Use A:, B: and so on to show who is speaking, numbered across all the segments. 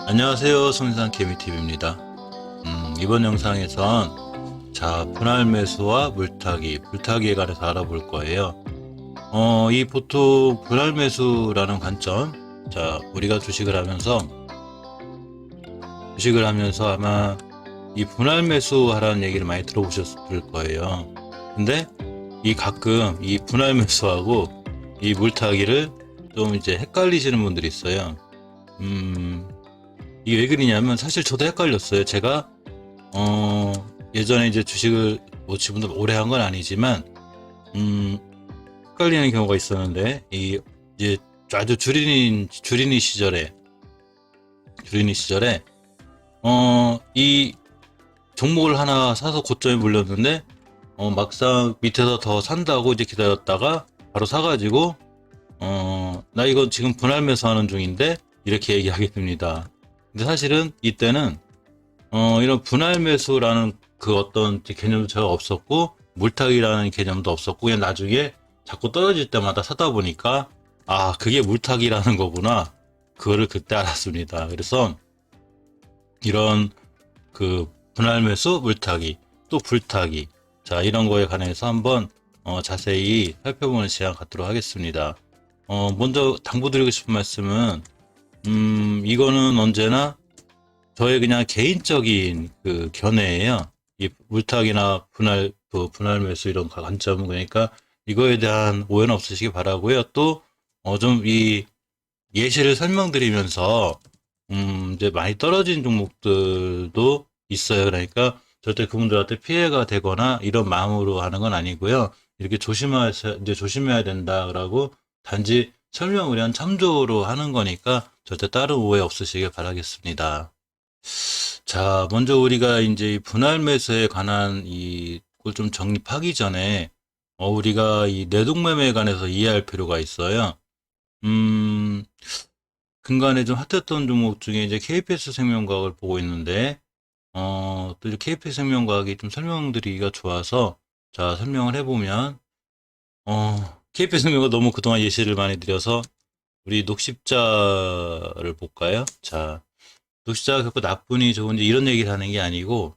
A: 안녕하세요. 손상 개미TV입니다. 이번 영상에선 분할 매수와 물타기에 관해서 알아볼 거예요. 이 보통 분할 매수라는 관점, 우리가 주식을 하면서 아마 이 분할 매수하라는 얘기를 많이 들어보셨을 거예요. 근데 가끔 이 분할 매수하고 이 물타기를 좀 이제 헷갈리시는 분들이 있어요. 이게 왜 그러냐면 사실 저도 헷갈렸어요. 제가 예전에 이제 주식을 뭐 지금도 오래 한 건 아니지만 헷갈리는 경우가 있었는데 이제 아주 주린이 시절에 이 종목을 하나 사서 고점에 물렸는데 막상 밑에서 더 산다고 이제 기다렸다가 바로 사가지고 나 이거 지금 분할 매수하는 중인데 이렇게 얘기하게 됩니다. 근데 사실은 이때는 이런 분할 매수라는 그 어떤 개념도 제가 없었고 물타기라는 개념도 없었고 그냥 나중에 자꾸 떨어질 때마다 사다 보니까 그게 물타기라는 거구나, 그거를 그때 알았습니다. 그래서 이런 그 분할 매수, 물타기, 또 불타기, 이런 거에 관해서 한번 자세히 살펴보는 시간 갖도록 하겠습니다. 먼저 당부드리고 싶은 말씀은 이거는 언제나 저의 그냥 개인적인 그 견해예요. 이 물타기나 분할 매수 이런 관점은, 그러니까 이거에 대한 오해는 없으시기 바라고요. 또 좀 이 예시를 설명드리면서 이제 많이 떨어진 종목들도 있어요. 그러니까 절대 그분들한테 피해가 되거나 이런 마음으로 하는 건 아니고요. 이렇게 조심해야 된다라고 단지 설명을 위한 참조로 하는 거니까 절대 다른 오해 없으시길 바라겠습니다. 먼저 우리가 이제 이 분할 매수에 관한 이걸 좀 정립하기 전에 우리가 이 내동매매에 관해서 이해할 필요가 있어요. 근간에 좀 핫했던 종목 중에 이제 KPS 생명과학을 보고 있는데 또 이제 KPS 생명과학이 좀 설명드리기가 좋아서 설명을 해보면 KPS 생명과 너무 그동안 예시를 많이 드려서 우리 녹십자를 볼까요? 녹십자가 결코 나쁘니 좋은지 이런 얘기를 하는 게 아니고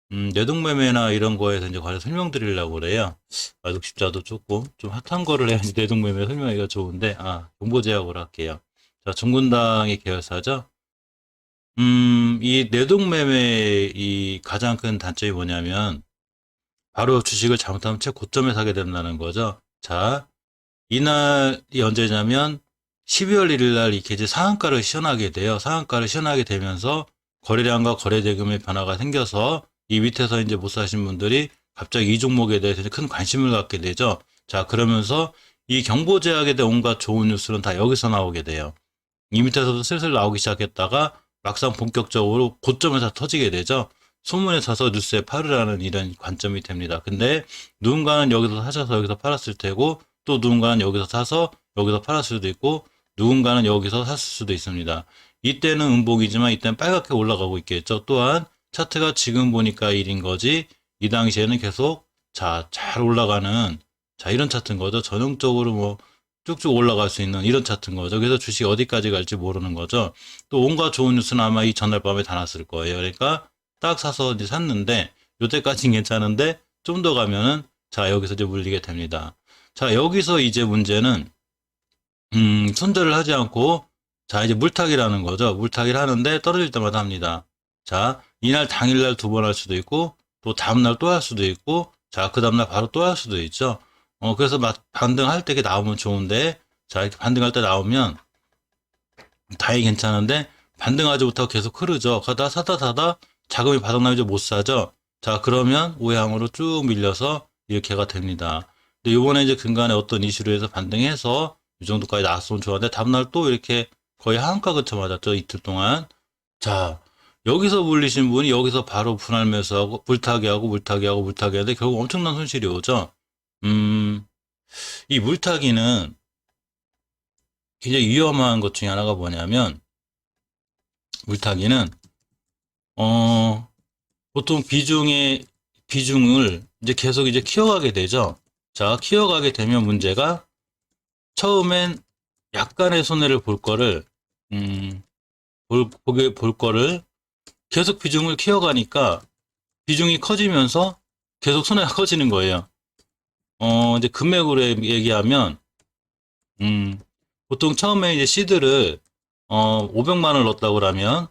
A: 내동매매나 이런 거에서 이제 관해서 설명드리려고 그래요. 녹십자도 조금 좀 핫한 거를 해야지 내동매매 설명하기가 좋은데 정보제약으로 할게요. 정군당의 계열사죠. 이 내동매매 이 가장 큰 단점이 뭐냐면 바로 주식을 잘못하면 최고점에 사게 된다는 거죠. 이날이 언제냐면 12월 1일 날 이렇게 이제 상한가를 시현하게 돼요. 상한가를 시현하게 되면서 거래량과 거래대금의 변화가 생겨서 이 밑에서 이제 못 사신 분들이 갑자기 이 종목에 대해서 큰 관심을 갖게 되죠. 그러면서 이 경보제약에 대한 온갖 좋은 뉴스는 다 여기서 나오게 돼요. 이 밑에서도 슬슬 나오기 시작했다가 막상 본격적으로 고점에서 터지게 되죠. 소문에 사서 뉴스에 팔으라는 이런 관점이 됩니다. 근데 누군가는 여기서 사셔서 여기서 팔았을 테고 또 누군가는 여기서 사서 여기서 팔았을 수도 있고 누군가는 여기서 샀을 수도 있습니다. 이때는 음봉이지만 이때는 빨갛게 올라가고 있겠죠. 또한 차트가 지금 보니까 1인 거지 이 당시에는 계속 잘 올라가는 이런 차트인 거죠. 전형적으로 뭐 쭉쭉 올라갈 수 있는 이런 차트인 거죠. 그래서 주식이 어디까지 갈지 모르는 거죠. 또 온갖 좋은 뉴스는 아마 이 전날 밤에 다 났을 거예요. 그러니까 딱 사서 이제 샀는데 요때까지는 괜찮은데 좀 더 가면은 여기서 이제 물리게 됩니다. 여기서 이제 문제는 손절을 하지 않고 이제 물타기라는 거죠. 물타기를 하는데 떨어질 때마다 합니다. 이날 당일날 2번 할 수도 있고 또 다음날 또 할 수도 있고 그 다음날 바로 또 할 수도 있죠. 그래서 반등할 때 나오면 좋은데 이렇게 반등할 때 나오면 다행히 괜찮은데 반등하지 못하고 계속 흐르죠. 그러다 사다 자금이 바닥나면 못 사죠. 그러면 우량으로 쭉 밀려서 이렇게가 됩니다. 근데 요번에 이제 근간에 어떤 이슈로 해서 반등해서 이 정도까지 나왔으면 좋았는데 다음날 또 이렇게 거의 하한가 근처 맞았죠. 이틀 동안. 여기서 물리신 분이 여기서 바로 분할 매수하고 물타기하고 하는데 결국 엄청난 손실이 오죠. 이 물타기는 굉장히 위험한 것 중에 하나가 뭐냐면 물타기는 보통 비중을 이제 계속 이제 키워가게 되죠. 자, 키워가게 되면 문제가 처음엔 약간의 손해를 볼 거를, 볼 거를 계속 비중을 키워가니까 비중이 커지면서 계속 손해가 커지는 거예요. 이제 금액으로 얘기하면, 보통 처음에 이제 시드를, 500만 원을 넣었다고 그러면,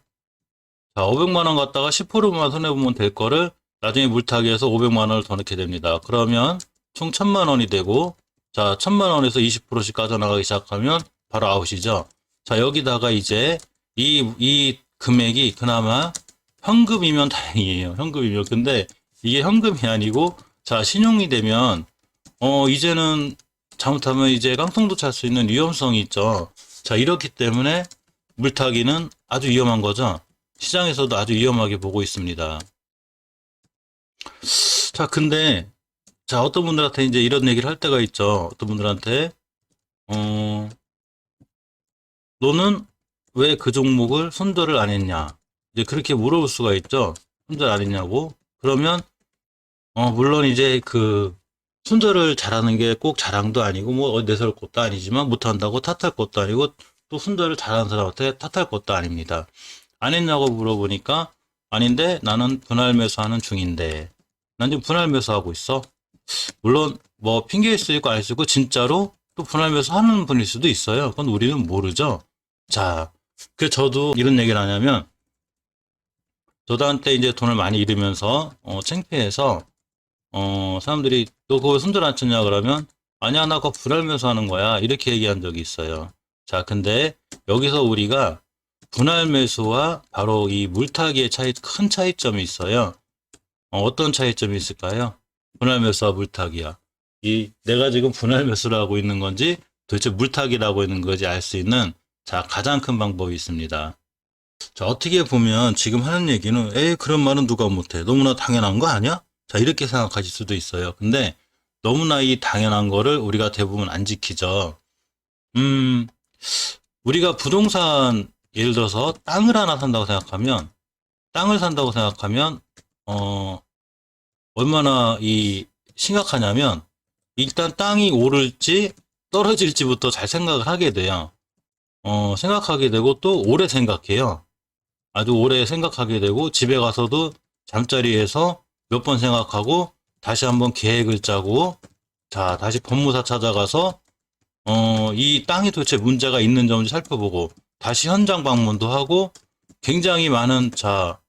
A: 자, 500만 원 갖다가 10%만 손해보면 될 거를 나중에 물타기해서 500만 원을 더 넣게 됩니다. 그러면 총 1000만 원이 되고, 자, 1000만 원에서 20%씩 빠져나가기 시작하면 바로 아웃이죠. 자, 여기다가 이제 이 금액이 그나마 현금이면 다행이에요. 현금이면. 근데 이게 현금이 아니고, 자, 신용이 되면, 이제는 잘못하면 이제 깡통도 찰 수 있는 위험성이 있죠. 자, 이렇기 때문에 물타기는 아주 위험한 거죠. 시장에서도 아주 위험하게 보고 있습니다. 자, 근데, 자, 어떤 분들한테 이제 이런 얘기를 할 때가 있죠. 어떤 분들한테, 너는 왜 그 종목을 손절을 안 했냐? 이제 그렇게 물어볼 수가 있죠. 손절 안 했냐고. 그러면, 물론 이제 그, 손절을 잘하는 게 꼭 자랑도 아니고, 뭐, 내세울 것도 아니지만, 못한다고 탓할 것도 아니고, 또 손절을 잘하는 사람한테 탓할 것도 아닙니다. 안 했냐고 물어보니까, 아닌데, 나는 분할 매수하는 중인데, 난 지금 분할 매수하고 있어. 물론, 뭐, 핑계일 수도 있고, 아닐 수도 있고, 진짜로 또 분할 매수하는 분일 수도 있어요. 그건 우리는 모르죠. 자, 그 저도 이런 얘기를 하냐면, 저도 한때 이제 돈을 많이 잃으면서, 창피해서, 사람들이 너 그거 손절 안 쳤냐 그러면 아니야 나 그거 분할매수 하는 거야 이렇게 얘기한 적이 있어요. 자, 근데 여기서 우리가 분할매수와 바로 이 물타기의 큰 차이점이 있어요. 어떤 차이점이 있을까요? 분할매수와 물타기야. 내가 지금 분할매수를 하고 있는 건지 도대체 물타기라고 있는 건지 알 수 있는 자, 가장 큰 방법이 있습니다. 자, 어떻게 보면 지금 하는 얘기는 에이 그런 말은 누가 못해 너무나 당연한 거 아니야? 자, 이렇게 생각하실 수도 있어요. 근데 너무나 이 당연한 거를 우리가 대부분 안 지키죠. 우리가 부동산 예를 들어서 땅을 하나 산다고 생각하면 땅을 산다고 생각하면 얼마나 심각하냐면 일단 땅이 오를지 떨어질지부터 잘 생각을 하게 돼요. 생각하게 되고 또 오래 생각해요. 아주 오래 생각하게 되고 집에 가서도 잠자리에서 몇 번 생각하고 다시 한번 계획을 짜고 자 다시 법무사 찾아가서 이 땅이 도대체 문제가 있는 점을 살펴보고 다시 현장 방문도 하고 굉장히 많은 자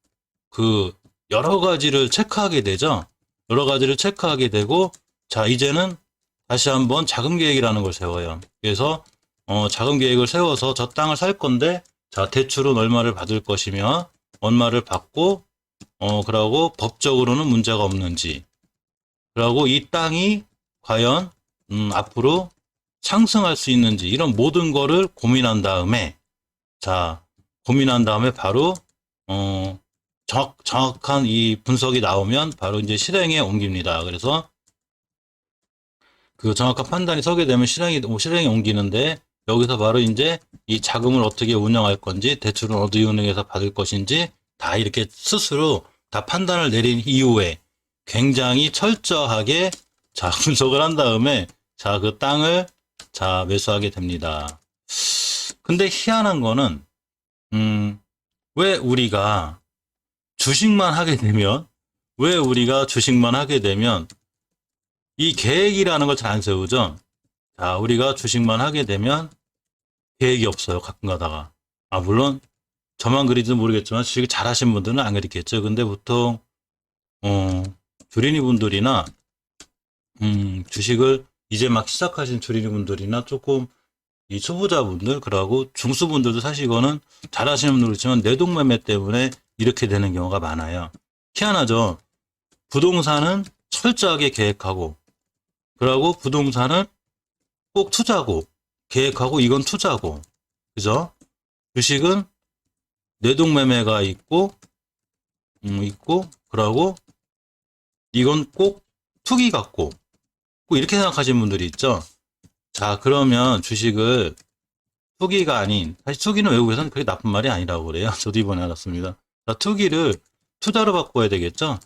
A: 그 여러 가지를 체크하게 되죠. 여러 가지를 체크하게 되고 자 이제는 다시 한번 자금 계획이라는 걸 세워요. 그래서 자금 계획을 세워서 저 땅을 살 건데 자 대출은 얼마를 받을 것이며 얼마를 받고 그러고 법적으로는 문제가 없는지, 그러고 이 땅이 과연 앞으로 상승할 수 있는지 이런 모든 거를 고민한 다음에 자 고민한 다음에 바로 정확한 이 분석이 나오면 바로 이제 실행에 옮깁니다. 그래서 그 정확한 판단이 서게 되면 실행에 옮기는데 여기서 바로 이제 이 자금을 어떻게 운영할 건지 대출은 어디 은행에서 받을 것인지 다 이렇게 스스로 다 판단을 내린 이후에 굉장히 철저하게 자 분석을 한 다음에 자 그 땅을 자 매수하게 됩니다. 근데 희한한 거는 왜 우리가 주식만 하게 되면 이 계획이라는 걸 잘 안 세우죠. 자 우리가 주식만 하게 되면 계획이 없어요. 가끔 가다가 물론 저만 그리지도 모르겠지만 주식을 잘 하신 분들은 안 그렇겠죠. 근데 보통 주린이 분들이나 주식을 이제 막 시작하신 주린이 분들이나 조금 이 초보자분들 그러고 중수분들도 사실 이거는 잘 하시는 분들 그렇지만 내동매매 때문에 이렇게 되는 경우가 많아요. 희한하죠. 부동산은 철저하게 계획하고 그러고 부동산은 꼭 투자고 계획하고 이건 투자고 그죠? 주식은 내동매매가 있고 그러고 이건 꼭 투기 같고 꼭 이렇게 생각하시는 분들이 있죠. 자 그러면 주식을 투기가 아닌 사실 투기는 외국에서는 그게 나쁜 말이 아니라고 그래요. 저도 이번에 알았습니다. 자 투기를 투자로 바꿔야 되겠죠.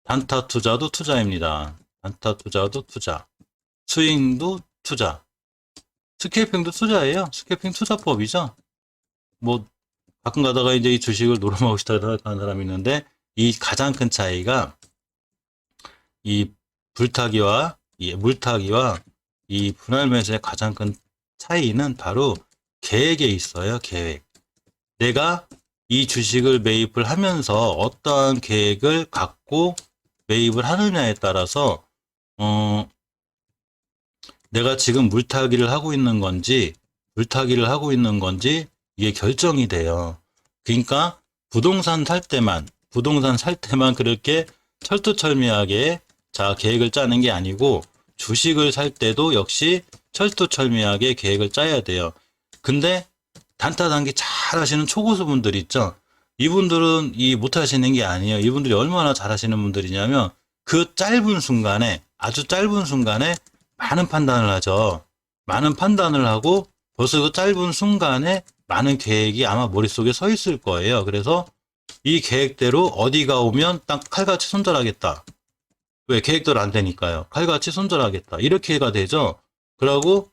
A: 단타 투자도 투자입니다. 단타 투자도 투자. 스윙도 투자. 스캘핑도 투자예요. 스캘핑 투자법이죠. 뭐, 가끔 가다가 이제 이 주식을 노름하고 싶다는 사람이 있는데, 이 가장 큰 차이가, 이 물타기와 이 분할 매수의 가장 큰 차이는 바로 계획에 있어요. 계획. 내가 이 주식을 매입을 하면서 어떠한 계획을 갖고 매입을 하느냐에 따라서 내가 지금 물타기를 하고 있는 건지 이게 결정이 돼요. 그러니까 부동산 살 때만 그렇게 철두철미하게 계획을 짜는 게 아니고 주식을 살 때도 역시 철두철미하게 계획을 짜야 돼요. 근데 단타단기 잘 하시는 초고수분들 있죠. 이분들은 못 하시는 게 아니에요. 이분들이 얼마나 잘 하시는 분들이냐면 그 아주 짧은 순간에 많은 판단을 하죠. 많은 판단을 하고 벌써 그 짧은 순간에 많은 계획이 아마 머릿속에 서 있을 거예요. 그래서 이 계획대로 어디가 오면 딱 칼같이 손절하겠다. 왜? 계획대로 안 되니까요. 칼같이 손절하겠다. 이렇게가 되죠. 그러고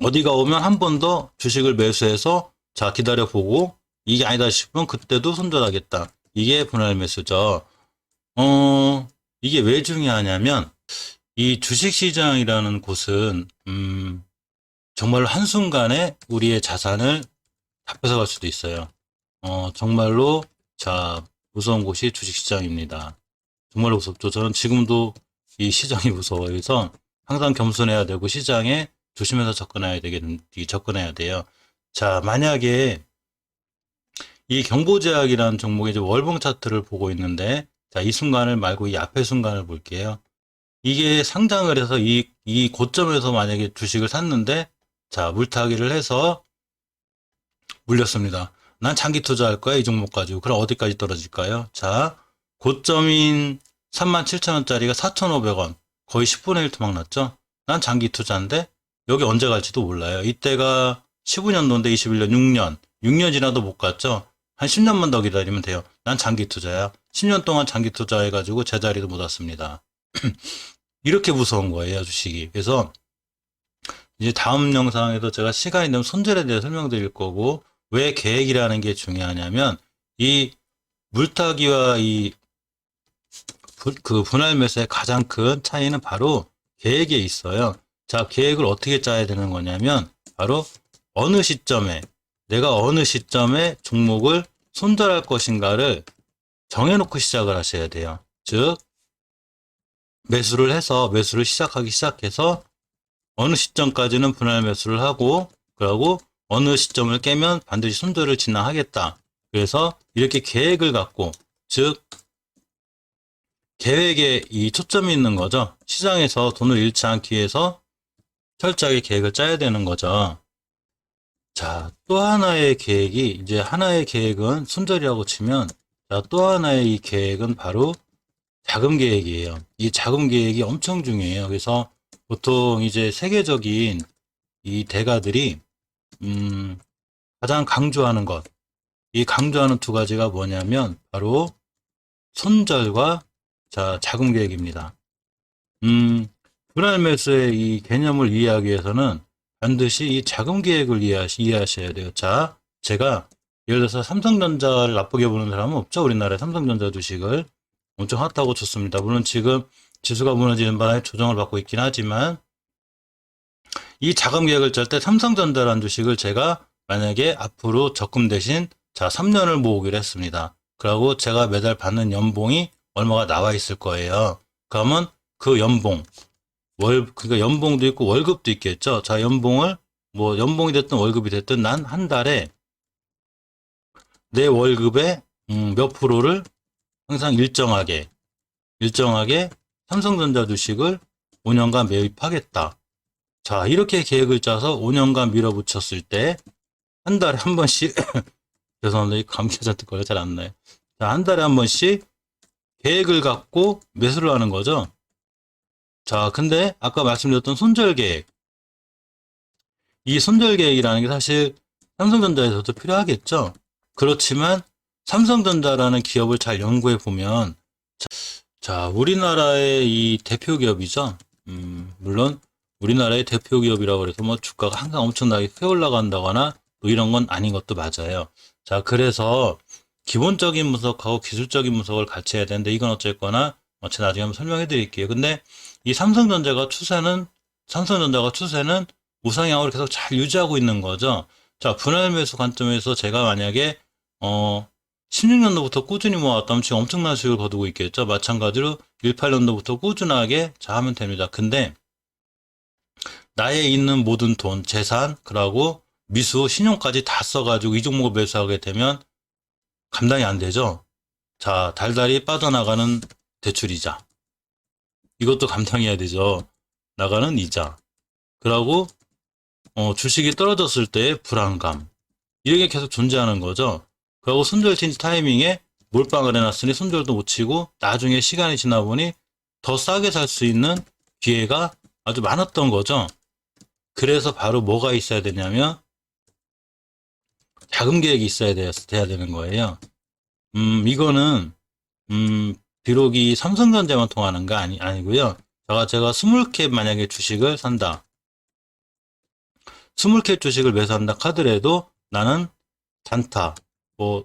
A: 어디가 오면 한 번 더 주식을 매수해서 기다려보고 이게 아니다 싶으면 그때도 손절하겠다. 이게 분할 매수죠. 이게 왜 중요하냐면 이 주식시장이라는 곳은 정말로 한순간에 우리의 자산을 다 뺏어갈 수도 있어요. 정말로 무서운 곳이 주식시장입니다. 정말로 무섭죠. 저는 지금도 이 시장이 무서워요. 그래서 항상 겸손해야 되고 시장에 조심해서 접근해야 돼요. 만약에 이 경보제약이라는 종목의 월봉 차트를 보고 있는데, 이 순간을 말고 이 앞의 순간을 볼게요. 이게 상장을 해서 이 고점에서 만약에 주식을 샀는데, 물타기를 해서 물렸습니다. 난 장기 투자할 거야, 이 종목 가지고. 그럼 어디까지 떨어질까요? 고점인 37,000원짜리가 4,500원. 거의 10분의 1 토막 났죠? 난 장기 투자인데, 여기 언제 갈지도 몰라요. 이때가 15년도인데 21년, 6년 지나도 못 갔죠? 한 10년만 더 기다리면 돼요. 난 장기 투자야. 10년 동안 장기 투자해가지고 제자리도 못 왔습니다. 이렇게 무서운 거예요, 주식이. 그래서 이제 다음 영상에도 제가 시간이 되면 손절에 대해 설명드릴 거고, 왜 계획이라는 게 중요하냐면, 이 물타기와 그 분할 매수의 가장 큰 차이는 바로 계획에 있어요. 계획을 어떻게 짜야 되는 거냐면, 바로 내가 어느 시점에 종목을 손절할 것인가를 정해놓고 시작을 하셔야 돼요. 즉, 매수를 시작해서 어느 시점까지는 분할 매수를 하고, 그러고 어느 시점을 깨면 반드시 손절을 진행하겠다. 그래서 이렇게 계획을 갖고, 즉, 계획에 이 초점이 있는 거죠. 시장에서 돈을 잃지 않기 위해서 철저하게 계획을 짜야 되는 거죠. 또 하나의 계획은 손절이라고 치면, 또 하나의 이 계획은 바로 자금 계획이에요. 이 자금 계획이 엄청 중요해요. 그래서 보통 이제 세계적인 이 대가들이, 가장 강조하는 강조하는 두 가지가 뭐냐면, 바로 손절과 자금 계획입니다. 분할 매수의 이 개념을 이해하기 위해서는 반드시 이 자금 계획을 이해하셔야 돼요. 제가 예를 들어서 삼성전자를 나쁘게 보는 사람은 없죠. 우리나라의 삼성전자 주식을 엄청 핫하고 좋습니다. 물론 지금 지수가 무너지는 바람에 조정을 받고 있긴 하지만, 이 자금 계획을 짤 때 삼성전자라는 주식을 제가 만약에 앞으로 적금 대신 3년을 모으기로 했습니다. 그리고 제가 매달 받는 연봉이 얼마가 나와 있을 거예요. 그러면 그 연봉, 그러니까 연봉도 있고 월급도 있겠죠. 연봉을, 연봉이 됐든 월급이 됐든 난 한 달에 내 월급의 몇 프로를 항상 일정하게 삼성전자 주식을 5년간 매입하겠다. 이렇게 계획을 짜서 5년간 밀어붙였을 때 한 달에 한 번씩 죄송합니다. 감기가 잔뜩 걸려 잘 안 나요. 한 달에 한 번씩 계획을 갖고 매수를 하는 거죠. 근데 아까 말씀드렸던 손절 계획, 이 손절 계획이라는 게 사실 삼성전자에서도 필요하겠죠. 그렇지만 삼성전자라는 기업을 잘 연구해 보면, 우리나라의 이 대표 기업이죠. 물론 우리나라의 대표 기업이라고 해서 뭐 주가가 항상 엄청나게 크게 올라간다거나 또 이런 건 아닌 것도 맞아요. 자, 그래서 기본적인 분석하고 기술적인 분석을 같이 해야 되는데 이건 어쨌거나 제가 나중에 한번 설명해 드릴게요. 근데 이 삼성전자가 추세는 우상향으로 계속 잘 유지하고 있는 거죠. 자, 분할 매수 관점에서 제가 만약에 16년도부터 꾸준히 모았다면 지금 엄청난 수익을 거두고 있겠죠. 마찬가지로 18년도부터 꾸준하게 자 하면 됩니다. 근데 나의 있는 모든 돈, 재산, 그러고 미수, 신용까지 다 써가지고 이 종목을 매수하게 되면 감당이 안 되죠. 자, 달달이 빠져나가는 대출이자. 이것도 감당해야 되죠. 나가는 이자. 그러고 주식이 떨어졌을 때의 불안감. 이런 게 계속 존재하는 거죠. 그리고 손절 친 타이밍에 몰빵을 해놨으니 손절도 못 치고 나중에 시간이 지나 보니 더 싸게 살 수 있는 기회가 아주 많았던 거죠. 그래서 바로 뭐가 있어야 되냐면 자금 계획이 있어야 돼야 되는 거예요. 이거는 비록 이 삼성전자만 통하는 거 아니고요. 제가 20캡 만약에 주식을 산다. 20캡 주식을 매수한다 하더라도 나는 단타,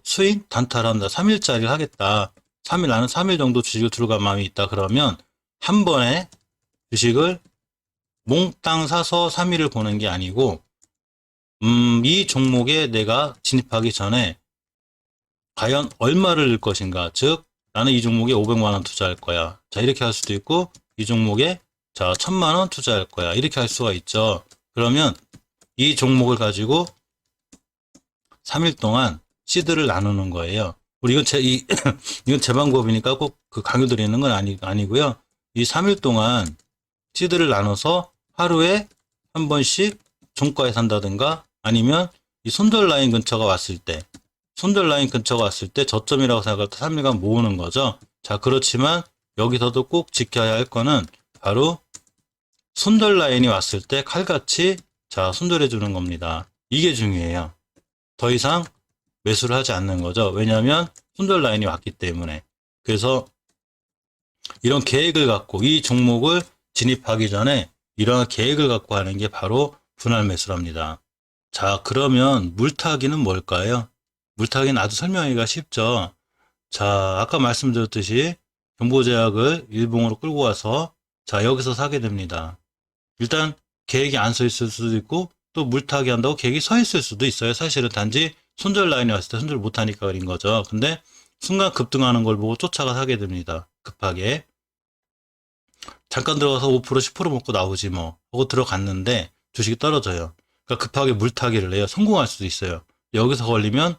A: 수익 단타를 한다. 3일짜리를 하겠다. 나는 3일 정도 주식을 들어갈 마음이 있다. 그러면 한 번에 주식을 몽땅 사서 3일을 보는 게 아니고 이 종목에 내가 진입하기 전에 과연 얼마를 넣을 것인가. 즉 나는 이 종목에 500만 원 투자할 거야. 자, 이렇게 할 수도 있고 이 종목에 1000만 원 투자할 거야. 이렇게 할 수가 있죠. 그러면 이 종목을 가지고 3일 동안 시드를 나누는 거예요. 우리 이건 제 방법이니까 꼭 그 강요 드리는 건 아니고요. 이 3일 동안 시드를 나눠서 하루에 한 번씩 종가에 산다든가 아니면 이 손절 라인 근처가 왔을 때 저점이라고 생각할 때 3일간 모으는 거죠. 자, 그렇지만 여기서도 꼭 지켜야 할 거는 바로 손절 라인이 왔을 때 칼같이 손절해 주는 겁니다. 이게 중요해요. 더 이상 매수를 하지 않는 거죠. 왜냐하면 손절 라인이 왔기 때문에. 그래서 이런 계획을 갖고 이 종목을 진입하기 전에 이러한 계획을 갖고 하는 게 바로 분할 매수랍니다. 자, 그러면 물타기는 뭘까요? 물타기는 아주 설명하기가 쉽죠. 자, 아까 말씀드렸듯이 정보제약을 일봉으로 끌고 와서 여기서 사게 됩니다. 일단 계획이 안 서 있을 수도 있고 또 물타기 한다고 계획이 서 있을 수도 있어요. 사실은 단지 손절 라인이 왔을 때 손절 못하니까 그린 거죠. 근데 순간 급등하는 걸 보고 쫓아가 사게 됩니다. 급하게. 잠깐 들어가서 5% 10% 먹고 나오지 뭐 하고 들어갔는데 주식이 떨어져요. 그러니까 급하게 물타기를 해요. 성공할 수도 있어요. 여기서 걸리면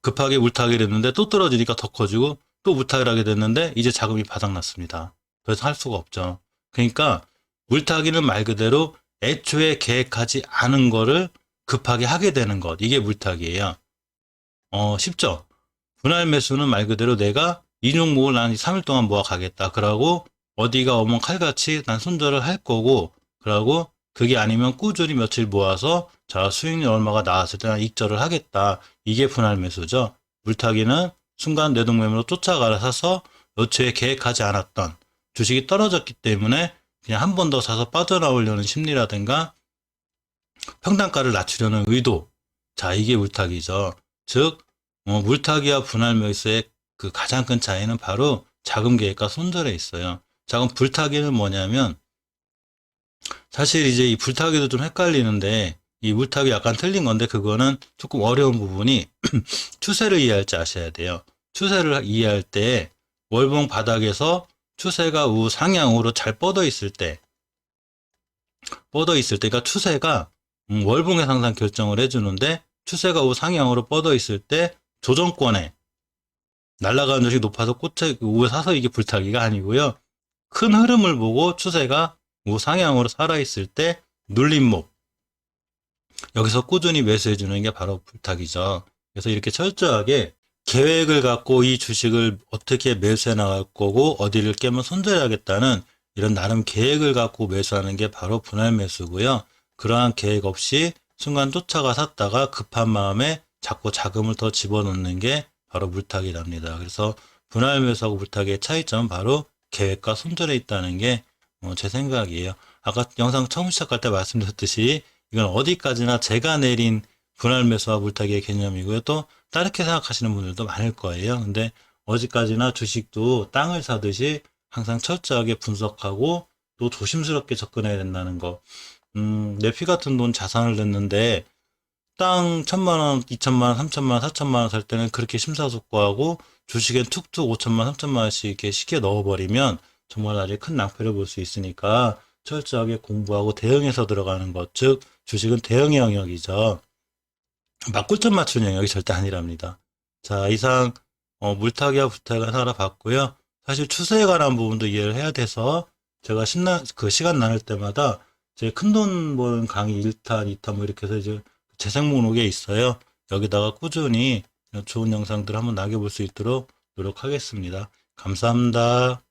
A: 급하게 물타기를 했는데 또 떨어지니까 더 커지고 또 물타기를 하게 됐는데 이제 자금이 바닥났습니다. 그래서 할 수가 없죠. 그러니까 물타기는 말 그대로 애초에 계획하지 않은 거를 급하게 하게 되는 것. 이게 물타기예요. 쉽죠? 분할 매수는 말 그대로 내가 이 종목을 난 3일 동안 모아 가겠다. 그러고 어디가 오면 칼같이 난 손절을 할 거고 그러고 그게 아니면 꾸준히 며칠 모아서 수익률 얼마가 나왔을 때 난 익절을 하겠다. 이게 분할 매수죠. 물타기는 순간 내동매매로 쫓아가라 사서 애초에 계획하지 않았던 주식이 떨어졌기 때문에 그냥 한 번 더 사서 빠져나오려는 심리라든가 평단가를 낮추려는 의도. 자, 이게 물타기죠. 즉 물타기와 분할 매수의 그 가장 큰 차이는 바로 자금 계획과 손절에 있어요. 자, 그럼 불타기는 뭐냐면 사실 이제 이 불타기도 좀 헷갈리는데 이 물타기 약간 틀린 건데 그거는 조금 어려운 부분이 추세를 이해할 줄 아셔야 돼요. 추세를 이해할 때 월봉 바닥에서 추세가 우상향으로 잘 뻗어 있을 때 그러니까 추세가 월봉의 상승 결정을 해주는데 추세가 우상향으로 뻗어 있을 때 조정권에 날아가는 주식이 높아서 우에 사서 이게 불타기가 아니고요. 큰 흐름을 보고 추세가 우상향으로 살아있을 때 눌림목. 여기서 꾸준히 매수해주는 게 바로 불타기죠. 그래서 이렇게 철저하게 계획을 갖고 이 주식을 어떻게 매수해 나갈 거고 어디를 깨면 손절해야겠다는 이런 나름 계획을 갖고 매수하는 게 바로 분할 매수고요. 그러한 계획 없이 순간 쫓아가 샀다가 급한 마음에 자꾸 자금을 더 집어넣는 게 바로 물타기랍니다. 그래서 분할 매수하고 물타기의 차이점은 바로 계획과 손절에 있다는 게 제 생각이에요. 아까 영상 처음 시작할 때 말씀드렸듯이 이건 어디까지나 제가 내린 분할 매수와 물타기의 개념이고요. 또 다르게 생각하시는 분들도 많을 거예요. 근데 어디까지나 주식도 땅을 사듯이 항상 철저하게 분석하고 또 조심스럽게 접근해야 된다는 거. 내 피 같은 돈 자산을 냈는데 땅 1,000만 원, 2,000만 원, 3,000만 원, 4,000만 원 살 때는 그렇게 심사숙고하고 주식엔 툭툭 5,000만 원, 3,000만 원씩 이렇게 쉽게 넣어버리면 정말 나중에 큰 낭패를 볼 수 있으니까 철저하게 공부하고 대응해서 들어가는 것. 즉 주식은 대응의 영역이죠. 맞골점 맞추는 영역이 절대 아니랍니다. 자, 이상 물타기와 불타기를 살아봤고요. 사실 추세에 관한 부분도 이해를 해야 돼서 제가 시간 나눌 때마다 제 큰돈 버는 강의 1탄, 2탄 뭐 이렇게 해서 이제 재생 목록에 있어요. 여기다가 꾸준히 좋은 영상들 한번 남겨볼 수 있도록 노력하겠습니다. 감사합니다.